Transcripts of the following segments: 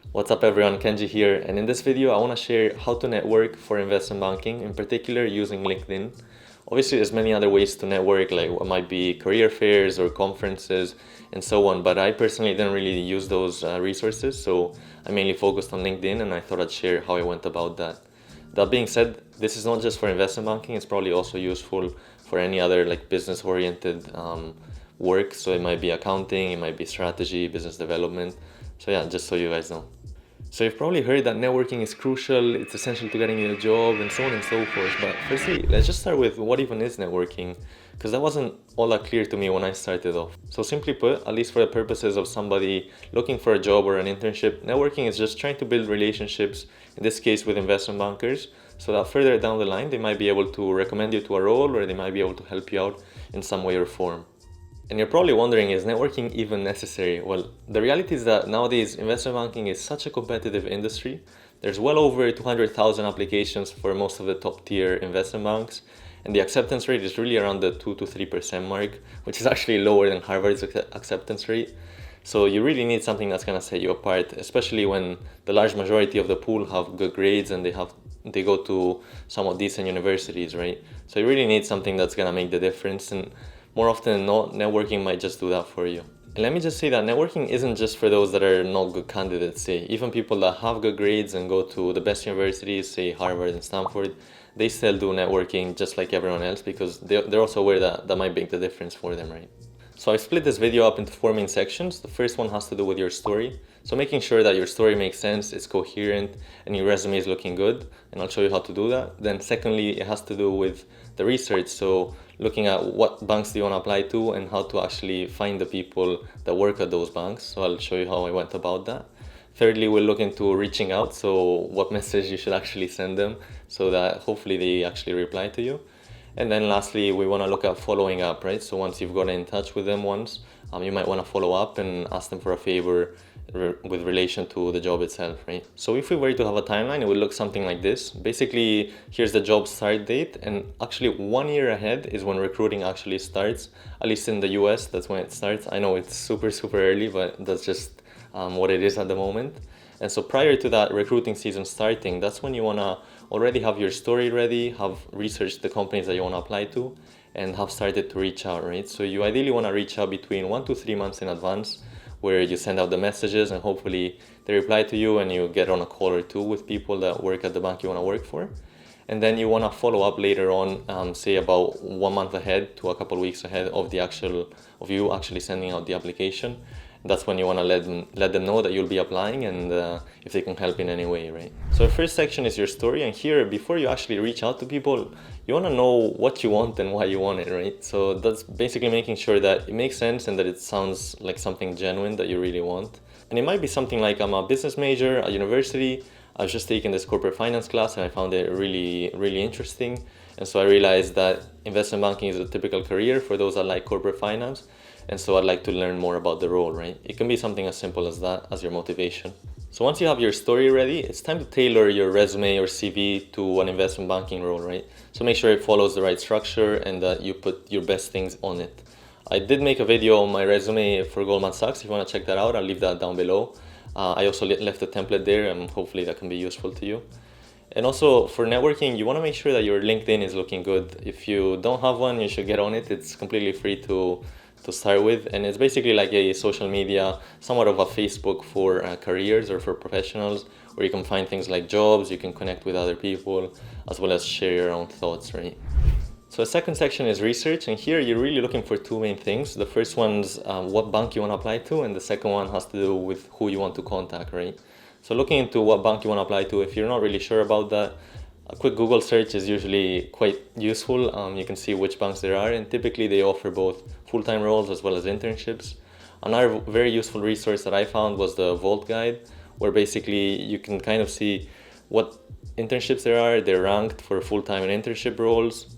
What's up everyone, Kenji here, and in this video I want to share how to network for investment banking, in particular using LinkedIn. Obviously there's many other ways to network, like what might be career fairs or conferences and so on, but I personally didn't really use those resources, so I mainly focused on LinkedIn and I thought I'd share how I went about that. That being said, this is not just for investment banking, it's probably also useful for any other like business oriented work. So it might be accounting, it might be strategy, business development. So yeah, just so you guys know. So you've probably heard that networking is crucial, it's essential to getting you a job and so on and so forth. But firstly, let's just start with what even is networking, because that wasn't all that clear to me when I started off. So simply put, at least for the purposes of somebody looking for a job or an internship, networking is just trying to build relationships, in this case with investment bankers, so that further down the line they might be able to recommend you to a role or they might be able to help you out in some way or form. And you're probably wondering, is networking even necessary? Well, the reality is that nowadays investment banking is such a competitive industry. There's well over 200,000 applications for most of the top tier investment banks, and the acceptance rate is really around the 2 to 3% mark, which is actually lower than Harvard's acceptance rate. So you really need something that's going to set you apart, especially when the large majority of the pool have good grades and they go to somewhat decent universities, right? So you really need something that's going to make the difference, and more often than not, networking might just do that for you. And let me just say that networking isn't just for those that are not good candidates, say. Even people that have good grades and go to the best universities, say Harvard and Stanford, they still do networking just like everyone else because they're also aware that that might make the difference for them, right? So I split this video up into four main sections. The first one has to do with your story. So making sure that your story makes sense, it's coherent, and your resume is looking good. And I'll show you how to do that. Then secondly, it has to do with the research. So looking at what banks do you want to apply to and how to actually find the people that work at those banks. So I'll show you how I went about that. Thirdly, we'll look into reaching out. So what message you should actually send them so that hopefully they actually reply to you. And then lastly, we want to look at following up, right? So once you've gotten in touch with them once, you might want to follow up and ask them for a favor with relation to the job itself, right? So if we were to have a timeline, it would look something like this. Basically, here's the job start date, and actually 1 year ahead is when recruiting actually starts. At least in the US, that's when it starts. I know it's super, super early, but that's just what it is at the moment. And so prior to that recruiting season starting, that's when you want to already have your story ready, have researched the companies that you want to apply to, and have started to reach out, right? So you ideally want to reach out between 1 to 3 months in advance, where you send out the messages and hopefully they reply to you and you get on a call or two with people that work at the bank you want to work for. And then you want to follow up later on, say about 1 month ahead to a couple of weeks ahead of you actually sending out the application. That's when you want to let them know that you'll be applying and if they can help in any way, right? So the first section is your story, and here, before you actually reach out to people, you want to know what you want and why you want it, right? So that's basically making sure that it makes sense and that it sounds like something genuine that you really want. And it might be something like, I'm a business major at university, I was just taking this corporate finance class and I found it really, really interesting. And so I realized that investment banking is a typical career for those that like corporate finance. And so I'd like to learn more about the role, right? It can be something as simple as that, as your motivation. So once you have your story ready, it's time to tailor your resume or CV to an investment banking role, right? So make sure it follows the right structure and that you put your best things on it. I did make a video on my resume for Goldman Sachs. If you want to check that out, I'll leave that down below. I also left a template there and hopefully that can be useful to you. And also for networking, you want to make sure that your LinkedIn is looking good. If you don't have one, you should get on it. It's completely free to start with, and it's basically like a social media, somewhat of a Facebook for careers or for professionals, where you can find things like jobs, you can connect with other people, as well as share your own thoughts, right? So the second section is research, and here you're really looking for two main things. The first one's what bank you want to apply to, and the second one has to do with who you want to contact, right? So looking into what bank you want to apply to, if you're not really sure about that, a quick Google search is usually quite useful. You can see which banks there are, and typically they offer both full-time roles as well as internships. Another very useful resource that I found was the Vault Guide, where basically you can kind of see what internships there are. They're ranked for full-time and internship roles.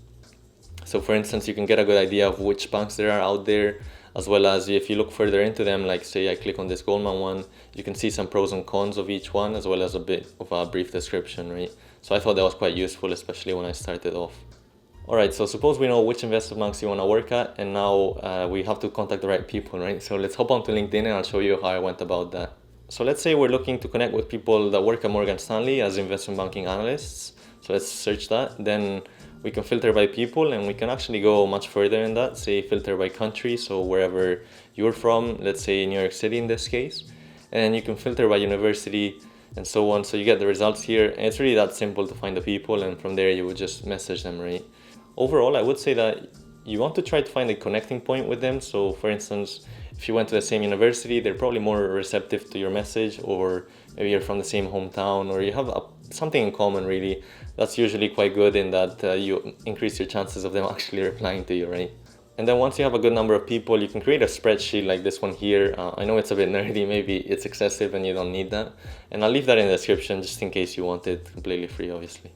So for instance, you can get a good idea of which banks there are out there, as well as if you look further into them, like say I click on this Goldman one, you can see some pros and cons of each one, as well as a bit of a brief description, right? So I thought that was quite useful, especially when I started off. Alright, so suppose we know which investment banks you want to work at, and now we have to contact the right people, right? So let's hop onto LinkedIn and I'll show you how I went about that. So let's say we're looking to connect with people that work at Morgan Stanley as investment banking analysts. So let's search that. Then we can filter by people, and we can actually go much further in that, say filter by country, so wherever you're from, let's say New York City in this case. And then you can filter by university and so on. So you get the results here. And it's really that simple to find the people, and from there you would just message them, right? Overall, I would say that you want to try to find a connecting point with them. So for instance, if you went to the same university, they're probably more receptive to your message, or maybe you're from the same hometown, or you have something in common really. That's usually quite good in that you increase your chances of them actually replying to you, right? And then once you have a good number of people, you can create a spreadsheet like this one here. I know it's a bit nerdy, maybe it's excessive and you don't need that. And I'll leave that in the description just in case you want it completely free, obviously.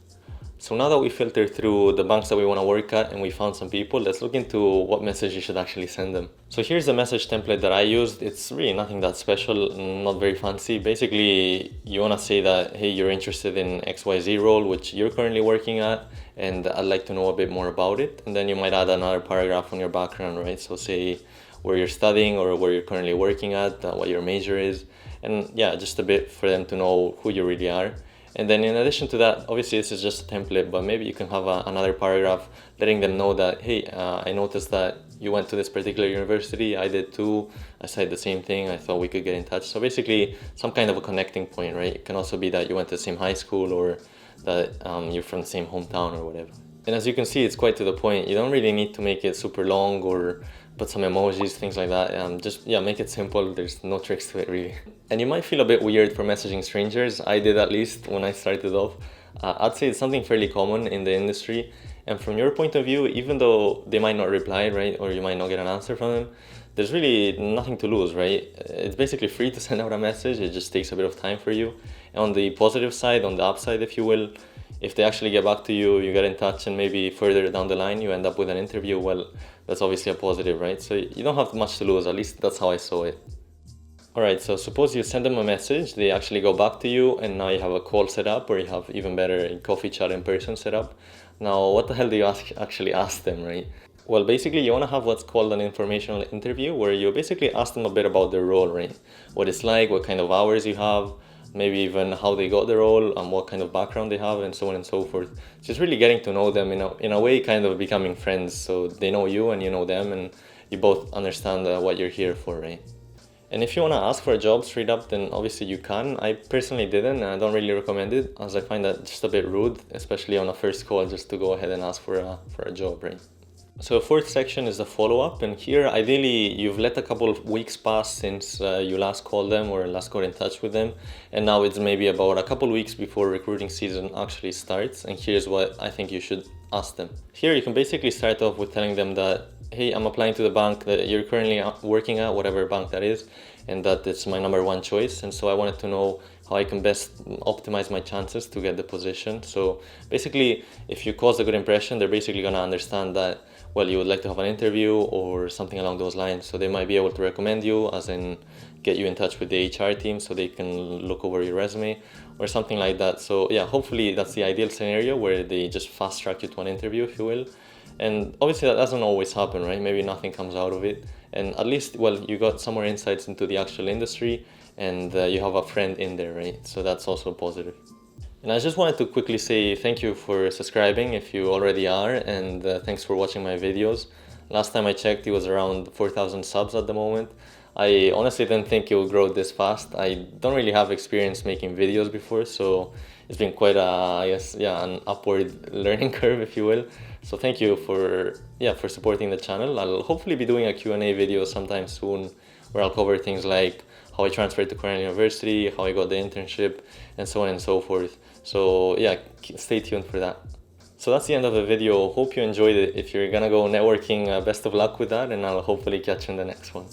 So now that we filtered through the banks that we want to work at and we found some people, let's look into what message you should actually send them. So here's the message template that I used. It's really nothing that special, not very fancy. Basically, you want to say that, hey, you're interested in XYZ role, which you're currently working at, and I'd like to know a bit more about it. And then you might add another paragraph on your background, right? So say where you're studying or where you're currently working at, what your major is. And yeah, just a bit for them to know who you really are. And then in addition to that, obviously this is just a template, but maybe you can have another paragraph letting them know that, hey, I noticed that you went to this particular university, I did too, I said the same thing, I thought we could get in touch. So basically some kind of a connecting point, right? It can also be that you went to the same high school, or that you're from the same hometown or whatever. And as you can see, it's quite to the point. You don't really need to make it super long or put some emojis, things like that. Just, yeah, make it simple. There's no tricks to it, really. And you might feel a bit weird for messaging strangers. I did, at least when I started off. I'd say it's something fairly common in the industry. And from your point of view, even though they might not reply, right, or you might not get an answer from them, there's really nothing to lose, right? It's basically free to send out a message. It just takes a bit of time for you. And on the positive side, on the upside, if you will, if they actually get back to you, you get in touch, and maybe further down the line you end up with an interview, well, that's obviously a positive, right? So you don't have much to lose. At least that's how I saw it. Alright, so suppose you send them a message, they actually go back to you, and now you have a call set up, or you have even better a coffee chat in person set up. Now, what the hell do you actually ask them, right? Well, basically you want to have what's called an informational interview, where you basically ask them a bit about their role, right? What it's like, what kind of hours you have, maybe even how they got the role, and what kind of background they have, and so on and so forth. Just really getting to know them, in a way, kind of becoming friends, so they know you and you know them, and you both understand what you're here for, right? And if you want to ask for a job straight up, then obviously you can. I personally didn't, and I don't really recommend it, as I find that just a bit rude, especially on a first call, just to go ahead and ask for a job, right? So the fourth section is the follow-up, and here ideally you've let a couple of weeks pass since you last called them or last got in touch with them, and now it's maybe about a couple of weeks before recruiting season actually starts, and here's what I think you should ask them. Here you can basically start off with telling them that, hey, I'm applying to the bank that you're currently working at, whatever bank that is, and that it's my number one choice, and so I wanted to know how I can best optimize my chances to get the position. So basically, if you cause a good impression, they're basically going to understand that, well, you would like to have an interview or something along those lines. So they might be able to recommend you, as in get you in touch with the HR team so they can look over your resume or something like that. So yeah, hopefully that's the ideal scenario, where they just fast track you to an interview, if you will. And obviously that doesn't always happen, right? Maybe nothing comes out of it. And at least, well, you got some more insights into the actual industry, and you have a friend in there, right? So that's also positive. And I just wanted to quickly say thank you for subscribing if you already are, and thanks for watching my videos. Last time I checked, it was around 4,000 subs at the moment. I honestly didn't think it would grow this fast. I don't really have experience making videos before, so it's been quite I guess, yeah, an upward learning curve, if you will. So thank you for supporting the channel. I'll hopefully be doing a Q&A video sometime soon, where I'll cover things like how I transferred to Cornell University, how I got the internship, and so on and so forth. So yeah, stay tuned for that. So that's the end of the video. Hope you enjoyed it. If you're gonna go networking, best of luck with that, and I'll hopefully catch you in the next one.